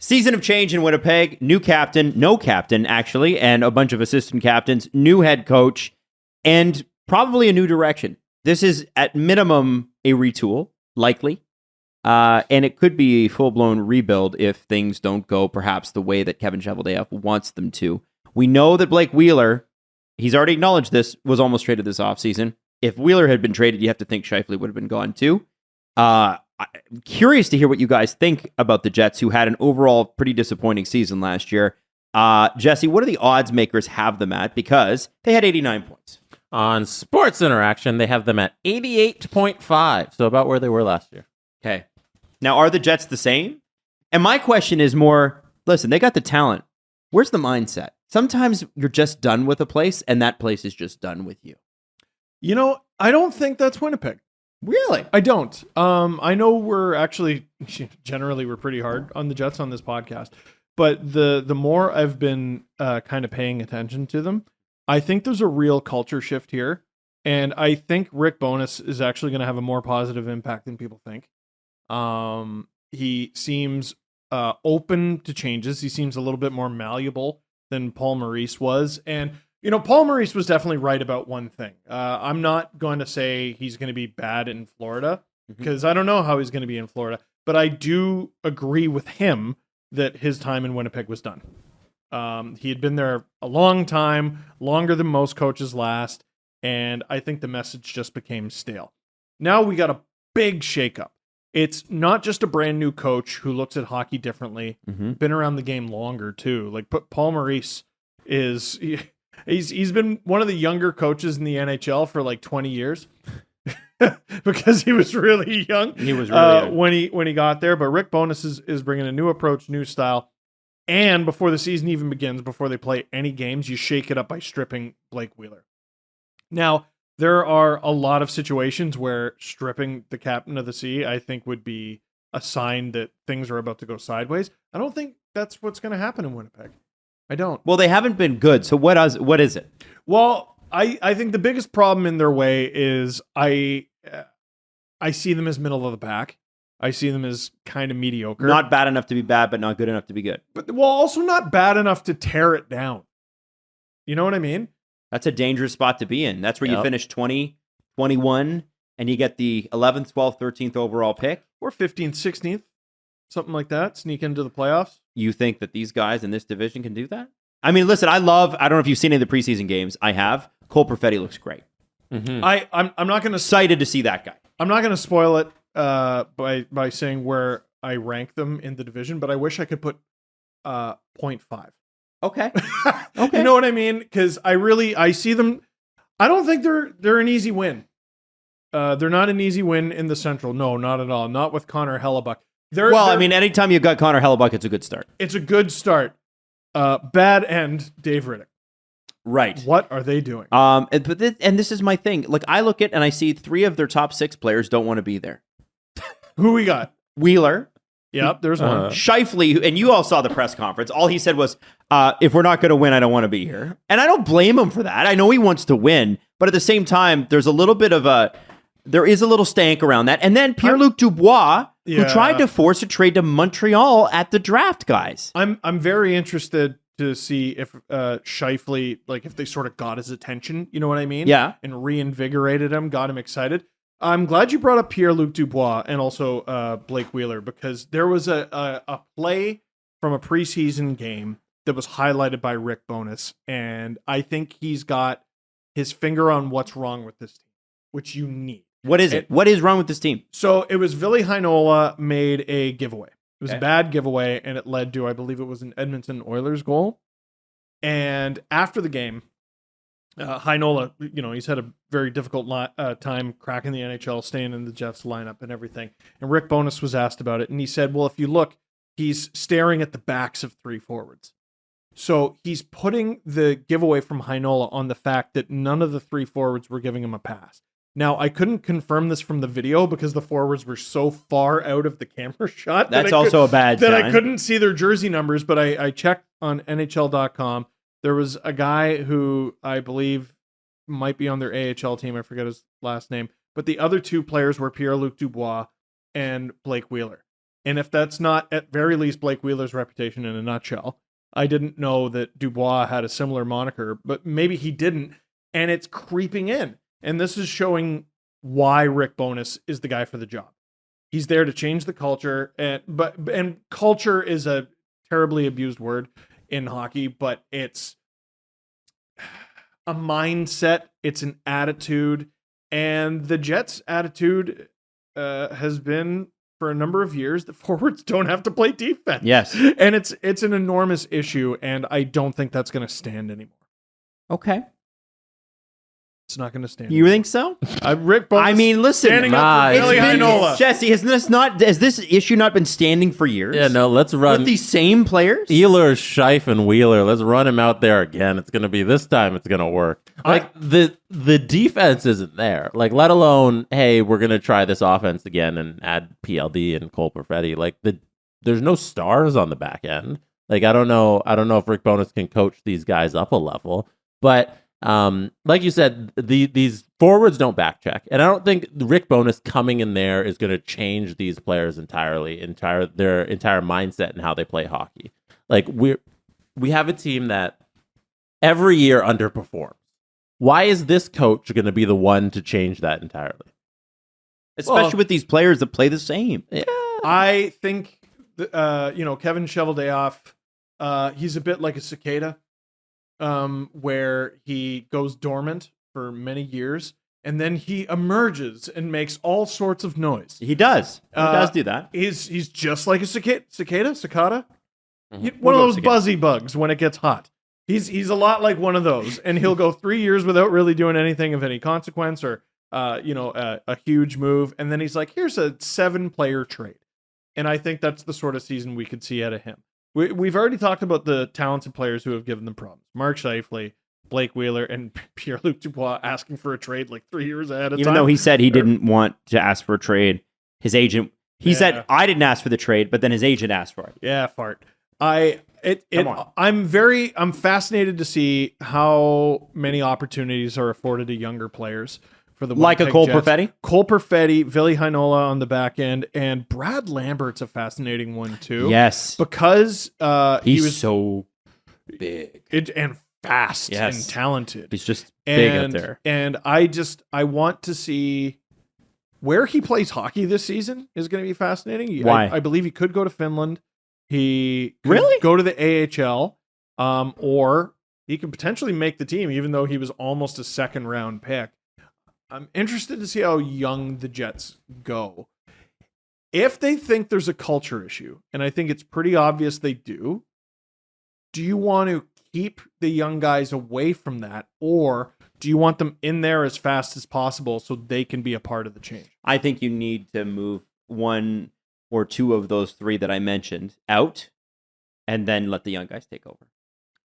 Season of change in Winnipeg. New captain, no captain, actually, and a bunch of assistant captains. New head coach, and probably a new direction. This is, at minimum, a retool, likely. And it could be a full-blown rebuild if things don't go perhaps the way that Kevin Cheveldayoff wants them to. We know that Blake Wheeler, he's already acknowledged this, was almost traded this offseason. If Wheeler had been traded, you have to think Scheifele would have been gone too. I'm curious to hear what you guys think about the Jets, who had an overall pretty disappointing season last year. Jesse, what do the odds makers have them at? Because they had 89 points. On Sports Interaction, they have them at 88.5, so about where they were last year. Okay. Now, are the Jets the same? And my question is more, listen, they got the talent. Where's the mindset? Sometimes you're just done with a place, and that place is just done with you. You know, I don't think that's Winnipeg. Really? I don't. I know we're actually, generally, we're pretty hard on the Jets on this podcast. But the more I've been kind of paying attention to them, I think there's a real culture shift here. And I think Rick Bowness is actually going to have a more positive impact than people think. He seems open to changes. He seems a little bit more malleable than Paul Maurice was. And, you know, Paul Maurice was definitely right about one thing. I'm not going to say he's going to be bad in Florida because I don't know how he's going to be in Florida. But I do agree with him that his time in Winnipeg was done. He had been there a long time, longer than most coaches last. And I think the message just became stale. Now we got a big shakeup. It's not just a brand new coach who looks at hockey differently, been around the game longer too. Like Paul Maurice is, he's been one of the younger coaches in the NHL for like 20 years because he was really young. He was really young. when he got there. But Rick Bowness is bringing a new approach, new style. And before the season even begins, before they play any games, you shake it up by stripping Blake Wheeler. Now, there are a lot of situations where stripping the captain of the sea, I think, would be a sign that things are about to go sideways. I don't think that's what's going to happen in Winnipeg. I don't. Well, they haven't been good. So what is it? Well, I think the biggest problem in their way is I see them as middle of the pack. I see them as kind of mediocre. Not bad enough to be bad, but not good enough to be good. But also not bad enough to tear it down. You know what I mean? That's a dangerous spot to be in. That's where you finish 20, 21, and you get the 11th, 12th, 13th overall pick. Or 15th, 16th, something like that. Sneak into the playoffs. You think that these guys in this division can do that? I mean, listen, I don't know if you've seen any of the preseason games. I have. Cole Perfetti looks great. I'm not going to... Excited to see that guy. I'm not going to spoil it by saying where I rank them in the division, but I wish I could put 0.5. Okay. Okay. You know what I mean? Because I see them. I don't think they're an easy win. They're not an easy win in the Central. No, not at all. Not with Connor Hellebuck. I mean, anytime you've got Connor Hellebuck, it's a good start. It's a good start. Bad end, Dave Riddick. Right. What are they doing? And this is my thing. Like, I look at and I see 3 of their top 6 players don't want to be there. Who we got? Wheeler. Yep, there's one. Scheifele, and you all saw the press conference. All he said was, if we're not going to win, I don't want to be here. And I don't blame him for that. I know he wants to win. But at the same time, there is a little stank around that. And then Pierre-Luc Dubois, who tried to force a trade to Montreal at the draft, guys. I'm very interested to see if Scheifele, like if they sort of got his attention, you know what I mean? Yeah. And reinvigorated him, got him excited. I'm glad you brought up Pierre-Luc Dubois and also Blake Wheeler, because there was a play from a preseason game that was highlighted by Rick Bowness, and I think he's got his finger on what's wrong with this team, which you need. What is it? What is wrong with this team? So it was Ville Heinola made a giveaway. It was a bad giveaway, and it led to, I believe it was an Edmonton Oilers goal. And after the game, Heinola, he's had a very difficult time cracking the NHL, staying in the Jets lineup and everything. And Rick Bowness was asked about it, and he said, well, if you look, he's staring at the backs of 3 forwards. So he's putting the giveaway from Heinola on the fact that none of the 3 forwards were giving him a pass. Now, I couldn't confirm this from the video because the forwards were so far out of the camera shot. That's also a bad sign. That I couldn't see their jersey numbers, but I checked on NHL.com. There was a guy who I believe might be on their AHL team. I forget his last name. But the other 2 players were Pierre-Luc Dubois and Blake Wheeler. And if that's not at very least Blake Wheeler's reputation in a nutshell, I didn't know that Dubois had a similar moniker, but maybe he didn't. And it's creeping in. And this is showing why Rick Bowness is the guy for the job. He's there to change the culture. And culture is a terribly abused word in hockey, but it's a mindset. It's an attitude. And the Jets' attitude has been for a number of years that forwards don't have to play defense. Yes. And it's an enormous issue, and I don't think that's going to stand anymore. Okay. It's not going to stand. You think so? Rick Bowness, I mean, listen. standing up for Billy Heinola. Jesse, has this issue not been standing for years? Yeah, no, let's run. With these same players? Ehlers, Scheif, and Wheeler. Let's run him out there again. It's going to be this time. It's going to work. Like the defense isn't there. Like, let alone, hey, we're going to try this offense again and add PLD and Cole Perfetti. Like there's no stars on the back end. Like I don't know if Rick Bowness can coach these guys up a level, but like you said, these forwards don't back check, and I don't think Rick Bowness coming in there is going to change these players entirely, their entire mindset and how they play hockey. Like we have a team that every year underperforms. Why is this coach going to be the one to change that entirely? Especially with these players that play the same. Yeah. I think Kevin Cheveldayoff, he's a bit like a cicada. Where he goes dormant for many years and then he emerges and makes all sorts of noise. He does. He does do that. He's just like a cicada. Mm-hmm. One of those buzzy bugs when it gets hot. He's a lot like one of those, and he'll go 3 years without really doing anything of any consequence or a huge move, and then he's like, here's a 7-player trade. And I think that's the sort of season we could see out of him. We've already talked about the talented players who have given them problems. Mark Scheifele, Blake Wheeler, and Pierre-Luc Dubois asking for a trade like 3 years ahead of time. Even though he said he didn't want to ask for a trade, his agent, said, I didn't ask for the trade, but then his agent asked for it. Yeah, fart. I'm fascinated to see how many opportunities are afforded to younger players. For the like Winnipeg a Cole Jets. Perfetti? Cole Perfetti, Ville Heinola on the back end, and Brad Lambert's a fascinating one too. Yes. Because he was so big. And fast and talented. He's just big out there. And I want to see where he plays hockey this season is going to be fascinating. Why? I believe he could go to Finland. He could really go to the AHL, or he could potentially make the team, even though he was almost a second-round pick. I'm interested to see how young the Jets go. If they think there's a culture issue, and I think it's pretty obvious they do you want to keep the young guys away from that, or do you want them in there as fast as possible so they can be a part of the change? I think you need to move one or two of those three that I mentioned out and then let the young guys take over.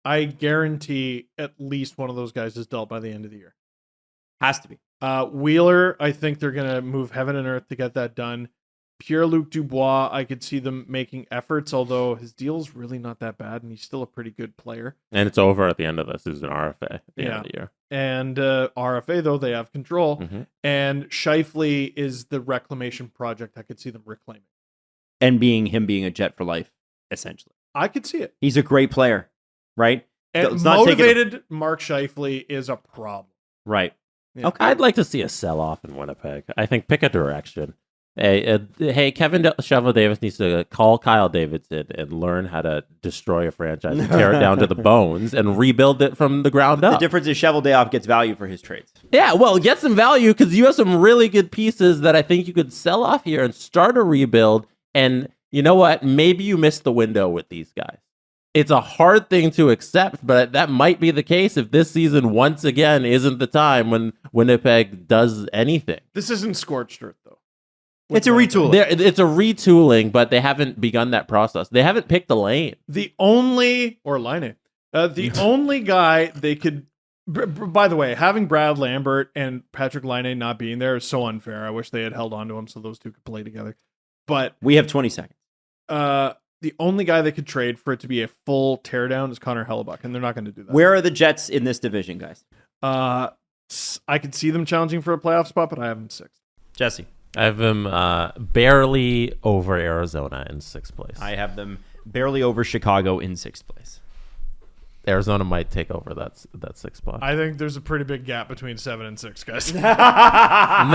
I guarantee at least one of those guys is dealt by the end of the year. Has to be. Wheeler, I think they're going to move heaven and earth to get that done. Pierre-Luc Dubois, I could see them making efforts, although his deal's really not that bad, and he's still a pretty good player. And it's over at the end of this. It's an RFA at the end of the year. And RFA, though, they have control. Mm-hmm. And Scheifele is the reclamation project I could see them reclaiming. And him being a Jet for life, essentially. I could see it. He's a great player, right? And motivated Mark Scheifele is a problem. Right. Yeah. Okay. I'd like to see a sell-off in Winnipeg. I think pick a direction. Hey, Kevin Shovel-Davis needs to call Kyle Davidson and learn how to destroy a franchise and tear it down to the bones and rebuild it from the ground up. The difference is Shovel-Dayoff gets value for his trades. Yeah, well, get some value because you have some really good pieces that I think you could sell off here and start a rebuild. And you know what? Maybe you missed the window with these guys. It's a hard thing to accept, but that might be the case if this season once again isn't the time when Winnipeg does anything. This isn't scorched earth, though. It's a retooling. It's a retooling, but they haven't begun that process. They haven't picked a lane. The only guy they could... By the way, having Brad Lambert and Patrick Laine not being there is so unfair. I wish they had held on to him so those two could play together. But we have 20 seconds. The only guy they could trade for it to be a full teardown is Connor Hellebuck, and they're not going to do that. Where are the Jets in this division, guys? I could see them challenging for a playoff spot, but I have them 6th. Jesse. I have them barely over Arizona in 6th place. I have them barely over Chicago in 6th place. Arizona might take over that 6th spot. I think there's a pretty big gap between 7 and 6, guys. Nuh-uh.